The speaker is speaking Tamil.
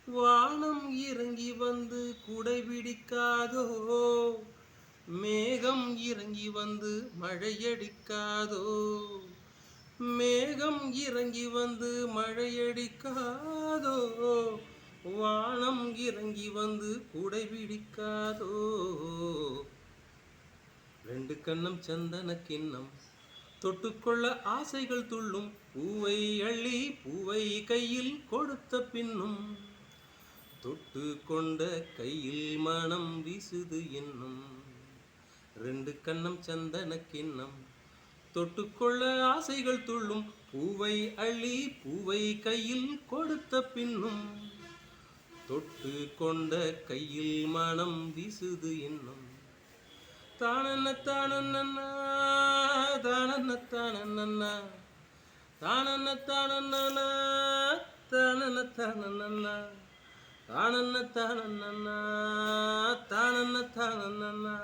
வானம் இறங்கி வந்து குடை பிடிக்காதோ, மேகம் இறங்கி வந்து மழையடிக்காதோ, மேகம் இறங்கி வந்து மழையடிக்காதோ, வானம் இறங்கி வந்து குடை பிடிக்காதோ. ரெண்டு கண்ணம் சந்தன கிண்ணம் தொட்டுக்கொள்ள ஆசைகள் துள்ளும், பூவை அள்ளி பூவை கையில் கொடுத்த பின்னும், தொட்டு கொண்ட கையில் மனம் வீசுது என்னும். ரெண்டு கண்ணம் சந்தன கிண்ணம் தொட்டுக்கொள்ள ஆசைகள் துள்ளும், பூவை அள்ளி பூவை கையில் கொடுத்த பின்னும், தொட்டு கொண்ட கையில் மனம் வீசுது என்னும். தானன்ன தானன்னா தானன்ன தானன்னா தானன்ன தானன்னா தானன்ன தானன்னா தானன்ன தானன்னா தானன்ன தானன்னா